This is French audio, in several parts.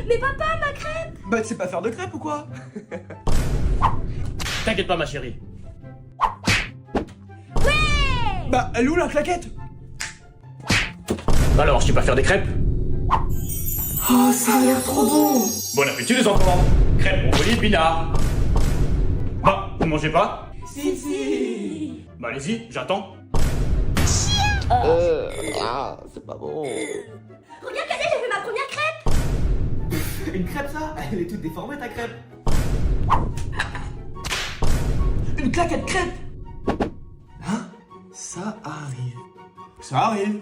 Mais papa, ma crêpe! Bah tu sais pas faire de crêpes ou quoi? T'inquiète pas ma chérie. Ouais! Bah elle est où la claquette? Alors, je sais pas faire des crêpes? Oh ça a l'air trop bon! Bon appétit les enfants. Crêpes, brocolis, pinard. Bah, vous mangez pas? Si. Bah allez-y, j'attends. C'est pas bon. Regarde, Cadet, j'ai fait ma première crêpe! Une crêpe ça? Elle est toute déformée ta crêpe. Une claquette crêpe! Hein? Ça arrive. Ça arrive.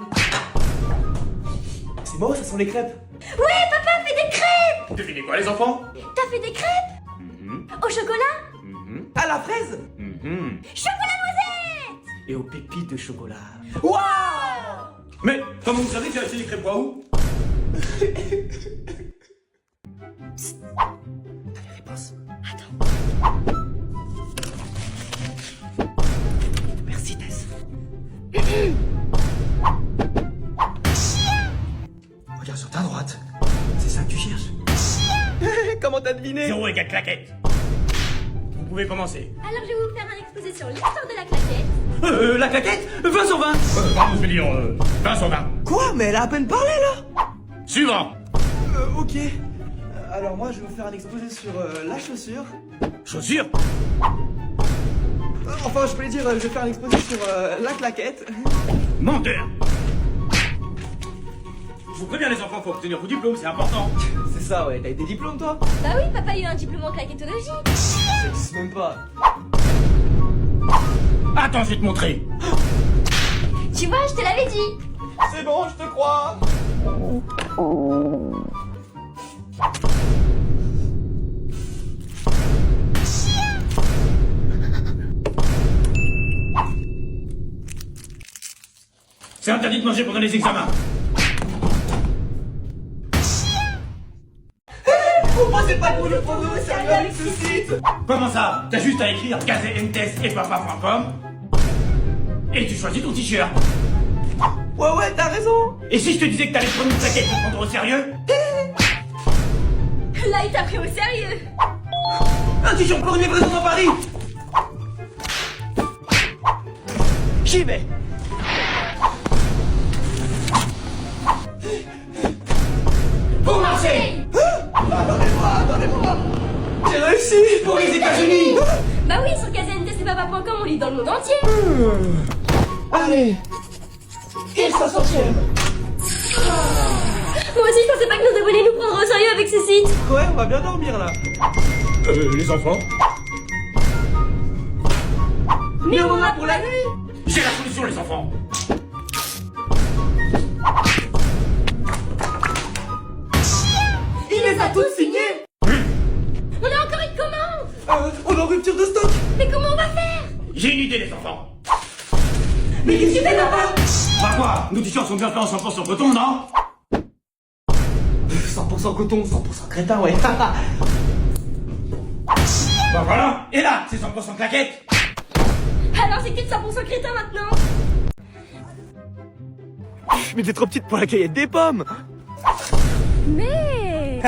C'est beau, ça sont les crêpes. Ouais, papa fait des crêpes! Devinez quoi les enfants? T'as fait des crêpes? Au chocolat? À la fraise! Chocolat noisette! Et aux pépites de chocolat. Waouh! Mais comment vous savez que j'ai acheté des crêpes quoi où? T'as les réponses? Merci Tess. Regarde sur ta droite. C'est ça que tu cherches? Comment t'as deviné? 0 égale claquette. Vous pouvez commencer. Alors je vais vous faire un exposé sur l'histoire de la claquette. La claquette? 20 sur 20. Pardon, je vais dire 20 sur 20. Quoi? Mais elle a à peine parlé là. Suivant. Ok. Alors moi je vais vous faire un exposé sur la chaussure. Chaussures. Enfin je voulais dire, je vais faire un exposé sur la claquette. Menteur. Je vous préviens les enfants, faut obtenir vos diplômes, c'est important. C'est ça ouais, t'as eu des diplômes toi? Bah oui, papa a eu un diplôme en claquettologie. Ça existe même pas. Attends, je vais te montrer. Tu vois, je te l'avais dit. C'est bon, je te crois. C'est interdit de manger pendant les examens. Pourquoi c'est pas pour le prendre au sérieux avec ce site? Comment ça? T'as juste à écrire gazemtes et papa.com et tu choisis ton t-shirt. Ouais, t'as raison. Et si je te disais que t'allais prendre une plaquette pour te prendre au sérieux? Là, il t'a pris au sérieux. Un t-shirt pour une livraison dans Paris. J'y vais. Pour marcher. Attendez-moi. J'ai réussi. Pour les États-Unis. Bah oui, sur gazemtes-et-papa.com, on lit dans le monde entier. Allez. Et 500e. Moi aussi, je pensais pas que nos abonnés nous prendraient au sérieux avec ce site. Ouais, on va bien dormir là. Les enfants? Mais on aura pour la nuit. J'ai la solution les enfants. Il les a tous signés. On a encore une commande. On est en rupture de stock. Mais comment on va faire? J'ai une idée les enfants. Mais qu'est-ce que tu fais papa? Bah quoi? Nos t-shirts sont bien faits en 100% coton, non? 100% coton, 100% crétin, ouais. Bah voilà. Et là, c'est 100% claquette. Alors c'est que 100% crétin maintenant. Mais t'es trop petite pour la cueillette des pommes. Mais...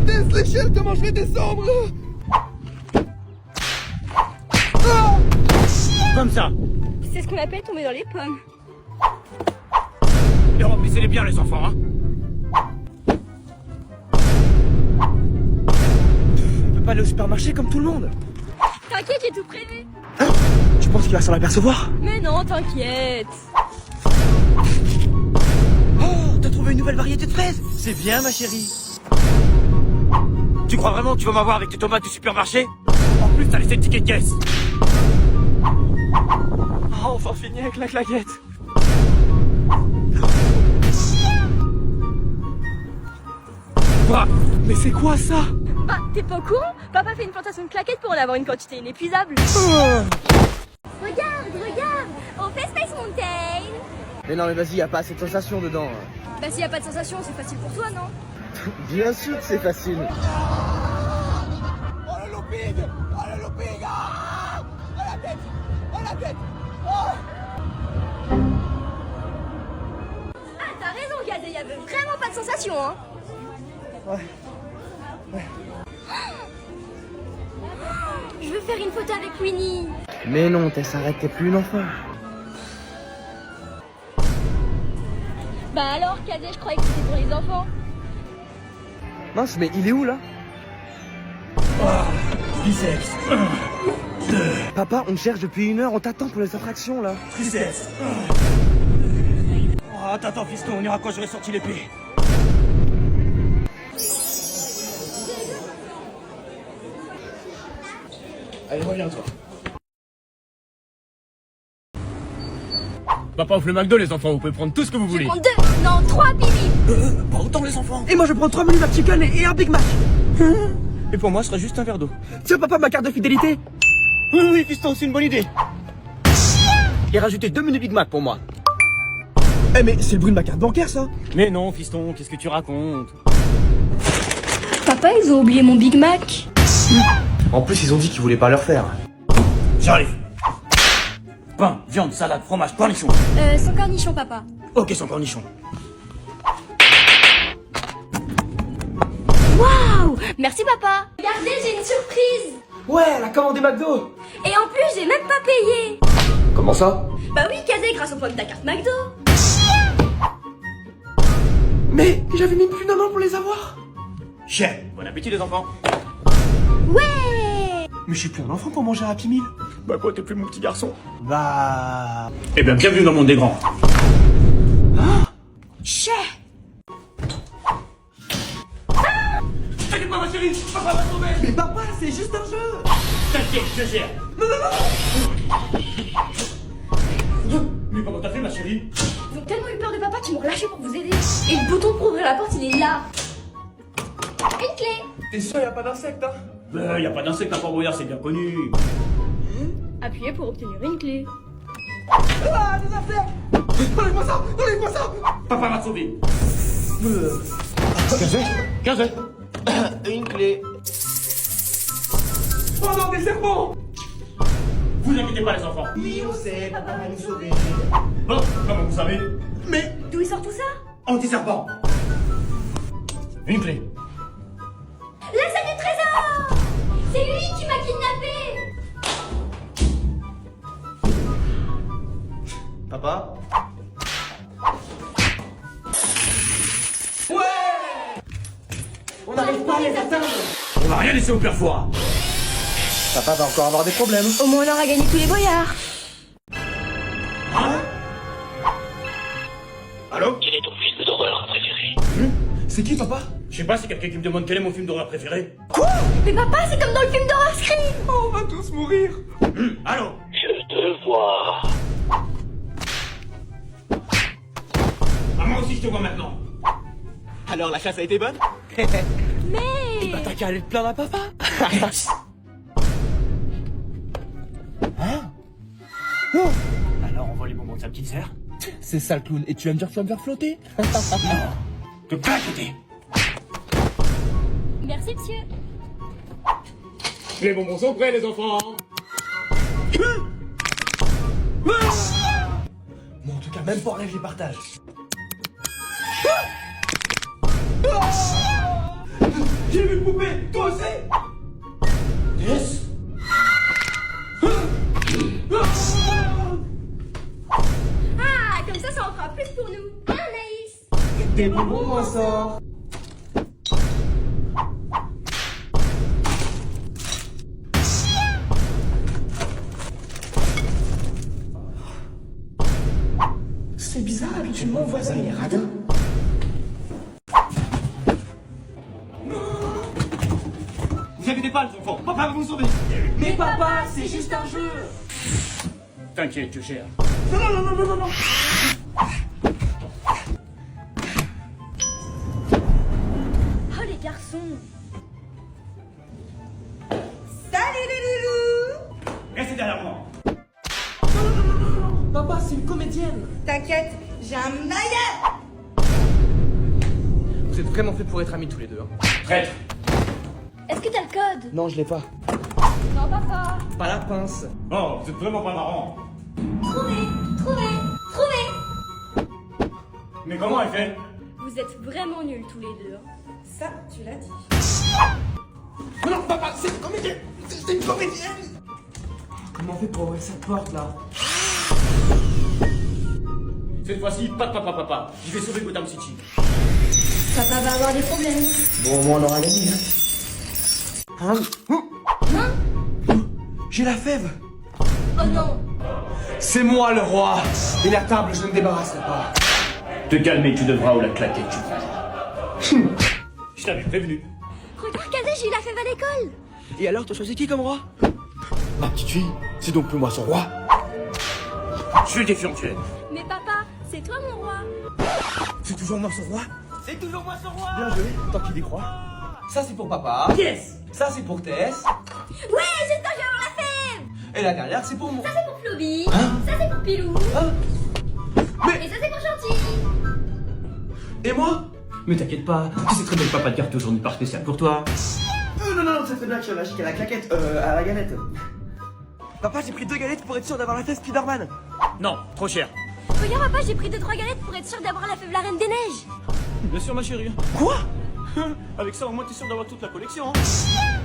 Tess, l'échelle, comment je vais descendre? Comme ça. C'est ce qu'on appelle tomber dans les pommes. Et remplissez-les bien les enfants, hein. On peut pas aller au supermarché comme tout le monde. T'inquiète, j'ai tout prévu. Tu penses qu'il va s'en apercevoir? Mais non, t'inquiète. Oh, t'as trouvé une nouvelle variété de fraises? C'est bien ma chérie. Tu crois vraiment que tu vas m'avoir avec tes tomates du supermarché? En plus, t'as laissé le ticket de caisse. Oh, enfin fini avec la claquette. Quoi? Mais c'est quoi ça? Bah, t'es pas au courant? Papa fait une plantation de claquettes pour en avoir une quantité inépuisable. Regarde, on fait Space Mountain. Mais non mais vas-y, y a pas assez de sensations dedans. Bah s'il y a pas de sensation, c'est facile pour toi, non? Bien sûr que c'est facile. Oh le looping! Oh le looping! Ah, oh la tête! Oh la tête! Oh pas de sensation, hein. Je veux faire une photo avec Winnie. Mais non, Tess, arrête, t'es plus une enfant. Bah alors, Cadet, je croyais que c'était pour les enfants. Mince, mais il est où là? Biceps. Papa, on te cherche depuis 1 heure, on t'attend pour les attractions là. Triceps. Oh, attends, fiston, on ira quand j'aurai sorti l'épée. Allez, reviens, toi. Papa offre le McDo, les enfants, vous pouvez prendre tout ce que vous Je voulez. prends 2, non 3 Bibi. Pas autant les enfants. Et moi je prends 3 menus McChicken et un Big Mac. Et pour moi, ce serait juste un verre d'eau. Tiens papa, ma carte de fidélité. Oui, fiston, c'est une bonne idée. Et rajouter 2 menus Big Mac pour moi. Eh mais c'est le bruit de ma carte bancaire, ça. Mais non, fiston, qu'est-ce que tu racontes? Papa, ils ont oublié mon Big Mac. En plus, ils ont dit qu'ils voulaient pas leur faire. J'arrive. Pain, viande, salade, fromage, cornichon. Sans cornichon, papa. Ok, sans cornichon. Waouh, merci papa. Regardez, j'ai une surprise. Ouais, elle a commandé McDo. Et en plus, j'ai même pas payé. Comment ça? Bah oui, Cadet, grâce au point de ta carte McDo. Mais j'avais même plus d'un an pour les avoir. Chien. Bon appétit, les enfants. Ouais. Mais je suis plus un enfant pour manger un Happy Meal. Bah quoi, t'es plus mon petit garçon? Bah... Eh bien, bienvenue dans le monde des grands. Chais. T'inquiète pas, ma chérie, papa va tomber. Mais papa, c'est juste un jeu. T'inquiète, je gère. Mais comment t'as fait, ma chérie? Ils ont tellement eu peur de papa qu'ils m'ont relâché pour vous aider. Et le bouton pour ouvrir la porte, il est là. Une clé. T'es sûr, y a pas d'insectes, hein? Bah, y a pas d'insecte à Port-Royal, c'est bien connu. Appuyez pour obtenir une clé. Ah, des insectes. Enlève-moi ça. Enlève-moi ça. Papa m'a sauvé. 15 Une clé. Oh non, des serpents. Vous inquiétez pas, les enfants. Oui, on sait, papa va nous sauver. Bon, comment vous savez? Mais... D'où il sort tout ça? Anti-serpent. Une clé. La salle du trésor. C'est lui qui m'a kidnappé. Papa? On n'arrive pas à les atteindre. On va rien laisser au père Fouras. Papa va encore avoir des problèmes. Au moins on aura gagné tous les boyards. Allô? Quel est ton film d'horreur préféré? C'est qui, papa? Je sais pas, c'est quelqu'un qui me demande quel est mon film d'horreur préféré. Mais papa, c'est comme dans le film d'horreur Scream. Oh, on va tous mourir. Allô? Je te vois. Ah, moi aussi je te vois maintenant. Alors, la chasse a été bonne? Mais... T'as qu'à aller te plaindre à papa. Alors on voit les bonbons de sa petite sœur. C'est ça le clown, et tu vas me dire que tu vas me faire flotter? Te claqueter. Merci monsieur. Les bonbons sont prêts, les enfants. Bon, en tout cas, même pas en rêve, je les partage. J'ai vu une poupée, toi aussi? Yes. Ah, comme ça en fera plus pour nous. Hein, Anaïs? Des bonbons, moi, sort. C'est bizarre, habituellement, mon voisin, il est radin. Vous inquiétez pas, les enfants, papa va vous sauver. Mais papa, c'est juste un jeu. T'inquiète, je gère. Non. Oh les garçons. Restez derrière moi. Papa, c'est une comédienne. T'inquiète, j'ai un maillot. Vous êtes vraiment fait pour être amis tous les deux. Hein. Traître. Est-ce que t'as le code? Non, je l'ai pas. Non papa. Pas la pince. Oh, vous êtes vraiment pas marrant. Trouvé. Mais comment elle fait? Vous Vous êtes vraiment nuls tous les deux. Ça, tu l'as dit. Oh non, papa, c'est une comédienne. C'est une comédienne. Comment on fait pour ouvrir cette porte là? Cette fois-ci, pas. Je vais sauver Gotham City. Papa va avoir des problèmes. Bon, au moins on aura gagné. Hein? J'ai la fève. Oh non. C'est moi le roi. Et la table, je ne me débarrasserai pas. Te calmer, tu devras ou la claquer, tu vas. Je t'avais prévenu. Regarde, Kazé, j'ai eu la fève à l'école. Et alors, t'as choisi qui comme roi? Ma petite fille, c'est donc plus moi son roi. Je suis défiant, tu es. Mais papa, c'est toi mon roi. C'est toujours moi son roi? C'est toujours moi son roi. Bien joué, tant qu'il y croit. Ça c'est pour papa. Yes. Ça c'est pour Tess. Ouais, j'espère que je vais avoir la fève. Et la dernière c'est pour moi. Ça c'est pour Floby. Hein? Ça c'est pour Pilou. Hein? Et ça c'est pour Gentil. Et moi? Mais t'inquiète pas, tu sais très bien que papa de carte aujourd'hui par spécial pour toi. Non, c'est une action magique à la claquette, à la galette. Papa, j'ai pris 2 galettes pour être sûr d'avoir la tête Spider-Man. Non, trop cher. Regarde papa, j'ai pris 2-3 galettes pour être sûr d'avoir la fève la Reine des Neiges. Bien sûr, ma chérie. Quoi? Avec ça, au moins, t'es sûr d'avoir toute la collection. Hein.